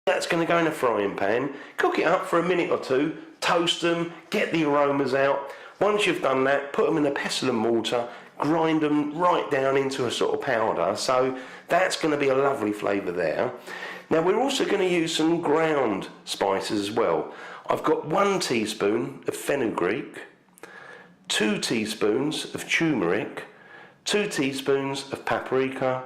That's going to go in a frying pan, cook it up for a minute or two, toast them, get the aromas out. Once you've done that, put them in a pestle and mortar, grind them right down into a sort of powder. So that's going to be a lovely flavour there. Now we're also going to use some ground spices as well. I've got 1 teaspoon of fenugreek, 2 teaspoons of turmeric, 2 teaspoons of paprika,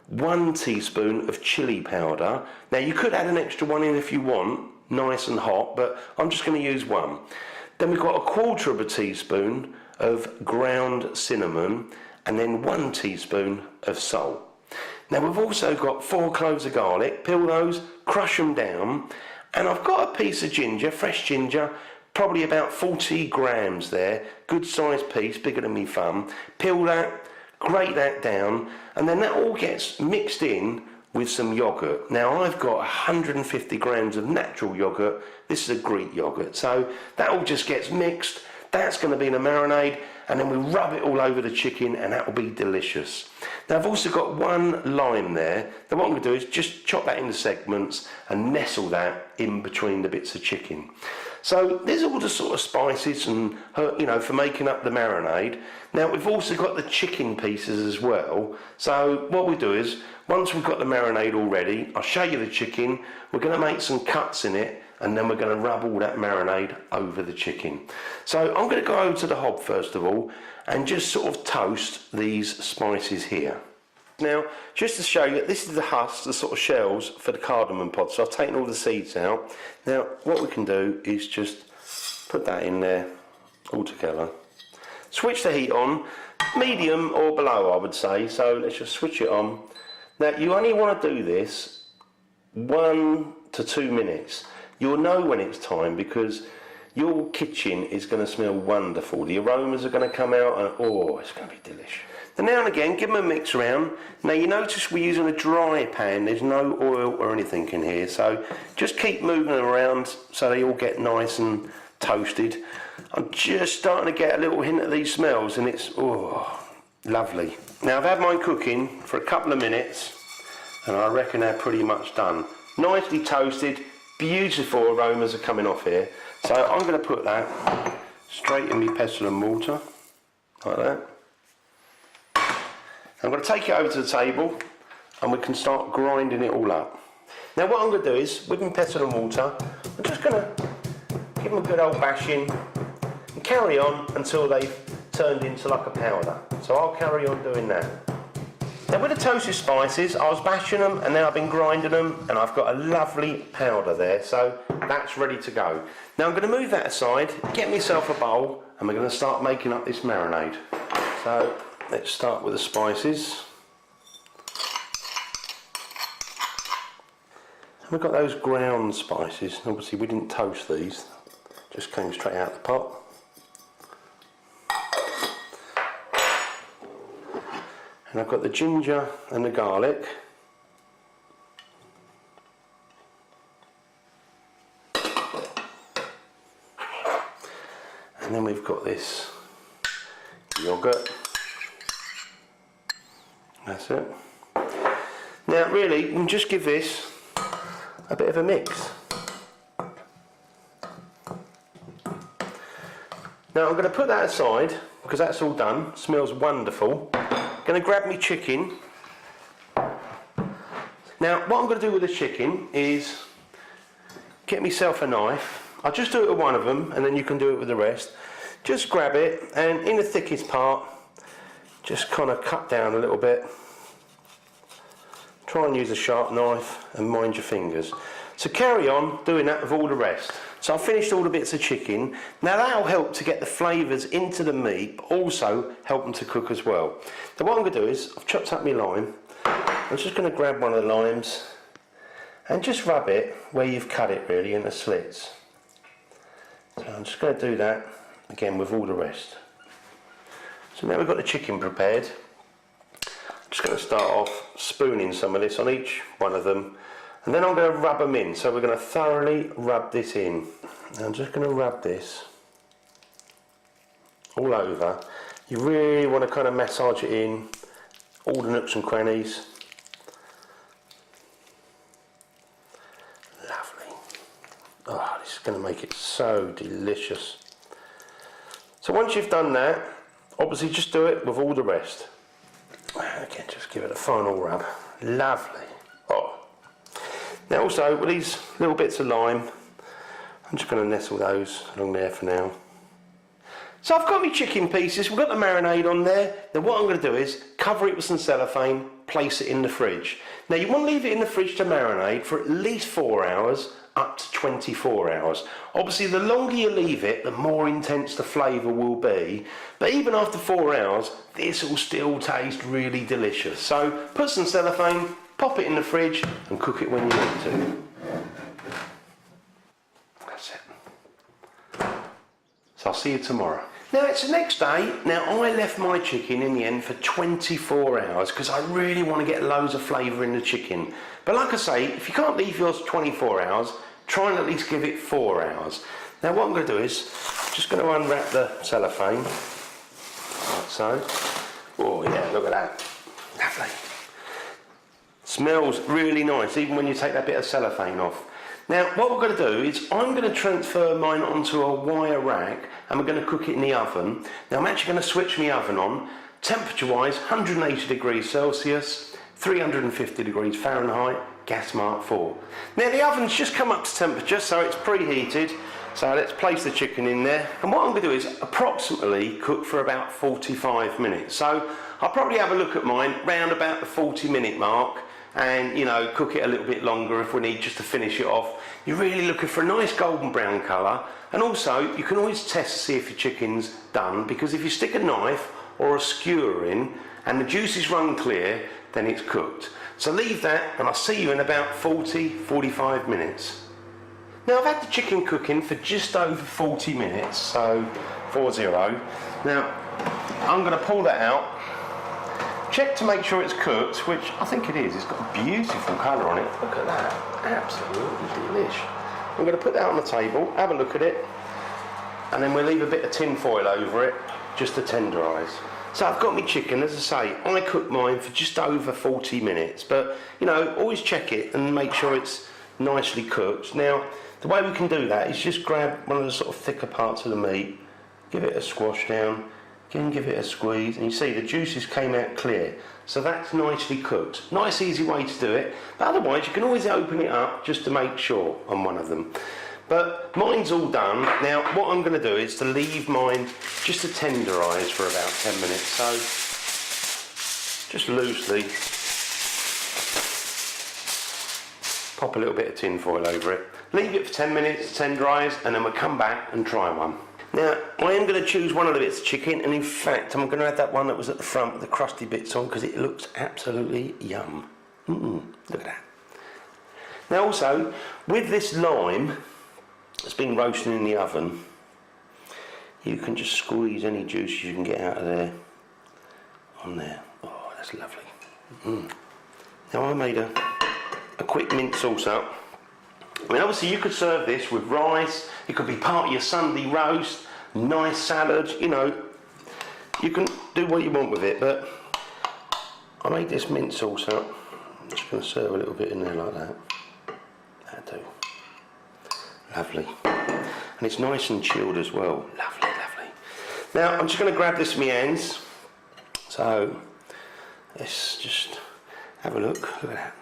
1 teaspoon of chili powder. Now you could add an extra one in if you want, nice and hot, but I'm just going to use 1. Then we've got a 1/4 teaspoon of ground cinnamon, and then 1 teaspoon of salt. Now we've also got 4 cloves of garlic. Peel those, crush them down, and I've got a piece of ginger, fresh ginger, probably about 40 grams there, good sized piece, bigger than my thumb. Peel that, grate that down, and then that all gets mixed in with some yogurt. Now I've got 150 grams of natural yogurt. This is a Greek yogurt, so that all just gets mixed. That's going to be in a marinade, and then we rub it all over the chicken, and that will be delicious. Now I've also got 1 lime there. Then what I'm going to do is just chop that into segments and nestle that in between the bits of chicken. So there's all the sort of spices and, you know, for making up the marinade. Now we've also got the chicken pieces as well. So what we do is, once we've got the marinade all ready, I'll show you the chicken. We're going to make some cuts in it, and then we're going to rub all that marinade over the chicken. So I'm going to go over to the hob first of all and just sort of toast these spices here. Now, just to show you, this is the husk, the sort of shells for the cardamom pod. So I've taken all the seeds out. Now, what we can do is just put that in there all together. Switch the heat on, medium or below, I would say. So let's just switch it on. Now, you only want to do this 1 to 2 minutes. You'll know when it's time because your kitchen is going to smell wonderful. The aromas are going to come out, and oh, it's going to be delicious. And now and again, give them a mix around. Now you notice we're using a dry pan. There's no oil or anything in here. So just keep moving them around so they all get nice and toasted. I'm just starting to get a little hint of these smells, and it's, oh, lovely. Now I've had mine cooking for a couple of minutes, and I reckon they're pretty much done. Nicely toasted, beautiful aromas are coming off here. So I'm going to put that straight in my pestle and mortar, like that. I'm going to take it over to the table, and we can start grinding it all up. Now what I'm going to do is, with my pestle and mortar, I'm just going to give them a good old bashing and carry on until they've turned into like a powder. So I'll carry on doing that. Now with the toasted spices, I was bashing them, and now I've been grinding them, and I've got a lovely powder there, so that's ready to go. Now I'm going to move that aside, get myself a bowl, and we're going to start making up this marinade. So let's start with the spices. And we've got those ground spices. Obviously we didn't toast these, just came straight out of the pot. And I've got the ginger and the garlic. And then we've got this yogurt. That's it. Now really, you can just give this a bit of a mix. Now I'm going to put that aside because that's all done. Smells wonderful. Going to grab my chicken. Now what I'm going to do with the chicken is get myself a knife. I'll just do it with one of them, and then you can do it with the rest. Just grab it, and in the thickest part, just kind of cut down a little bit. Try and use a sharp knife, and mind your fingers. So carry on doing that with all the rest. So I've finished all the bits of chicken. Now that'll help to get the flavours into the meat, but also help them to cook as well. Now what I'm going to do is, I've chopped up my lime. I'm just going to grab one of the limes and just rub it where you've cut it really in the slits. So I'm just going to do that again with all the rest. So now we've got the chicken prepared. I'm just going to start off spooning some of this on each one of them, and then I'm going to rub them in. So we're going to thoroughly rub this in. Now I'm just going to rub this all over. You really want to kind of massage it in, all the nooks and crannies. It's going to make it so delicious. So once you've done that, obviously just do it with all the rest. Again, just give it a final rub. Lovely. Oh. Now also, with these little bits of lime, I'm just going to nestle those along there for now. So I've got my chicken pieces, we've got the marinade on there. Now what I'm going to do is cover it with some cellophane, place it in the fridge. Now you want to leave it in the fridge to marinate for at least 4 hours, up to 24 hours. Obviously the longer you leave it, the more intense the flavour will be. But even after 4 hours, this will still taste really delicious. So put some cellophane, pop it in the fridge and cook it when you need to. That's it. So I'll see you tomorrow. Now it's the next day. Now I left my chicken in the end for 24 hours because I really want to get loads of flavour in the chicken. But like I say, if you can't leave yours 24 hours, try and at least give it 4 hours. Now what I'm going to do is, just going to unwrap the cellophane, like so. Oh yeah, look at that. Lovely. Smells really nice, even when you take that bit of cellophane off. Now what we're going to do is I'm going to transfer mine onto a wire rack and we're going to cook it in the oven. Now I'm actually going to switch my oven on, temperature wise 180 degrees Celsius, 350 degrees Fahrenheit, gas mark 4. Now the oven's just come up to temperature, so it's preheated. So let's place the chicken in there. And what I'm going to do is approximately cook for about 45 minutes. So I'll probably have a look at mine round about the 40-minute mark. And, you know, cook it a little bit longer if we need, just to finish it off. You're really looking for a nice golden brown colour, and also you can always test to see if your chicken's done, because if you stick a knife or a skewer in and the juices run clear, then it's cooked. So leave that and I'll see you in about 40-45 minutes. Now I've had the chicken cooking for just over 40 minutes, so 40. Now I'm going to pull that out. Check to make sure it's cooked, which I think it is. It's got a beautiful colour on it. Look at that. Absolutely delish. I'm going to put that on the table, have a look at it, and then we'll leave a bit of tin foil over it just to tenderise. So I've got my chicken, as I say, I cooked mine for just over 40 minutes, but you know, always check it and make sure it's nicely cooked. Now, the way we can do that is just grab one of the sort of thicker parts of the meat, give it a squash down, again give it a squeeze, and you see the juices came out clear. So that's nicely cooked. Nice easy way to do it, but otherwise you can always open it up just to make sure on one of them. But mine's all done. Now what I'm going to do is to leave mine just to tenderise for about 10 minutes. So just loosely pop a little bit of tin foil over it. Leave it for 10 minutes to tenderise, and then we'll come back and try one. Now, I am going to choose one of the bits of chicken, and in fact, I'm going to add that one that was at the front with the crusty bits on, because it looks absolutely yum. Look at that. Now also, with this lime that's been roasting in the oven, you can just squeeze any juice you can get out of there on there. Oh, that's lovely. Now I made a quick mint sauce up. I mean, obviously you could serve this with rice, it could be part of your Sunday roast, nice salad, you know, you can do what you want with it, but I made this mint sauce up. I'm just going to serve a little bit in there like that. That'll do. Lovely. And it's nice and chilled as well. Lovely, lovely. Now I'm just going to grab this in my hands. So let's just have a look. Look at that.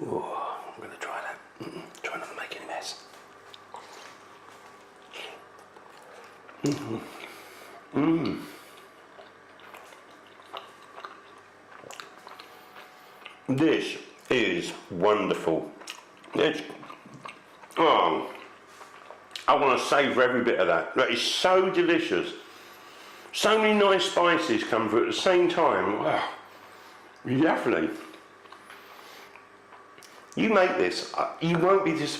Oh, I'm going to try that. Try not to make any mess. This is wonderful. It's, oh, I want to savour every bit of that. That is so delicious. So many nice spices come through at the same time. Wow, lovely. You make this, you won't be disappointed.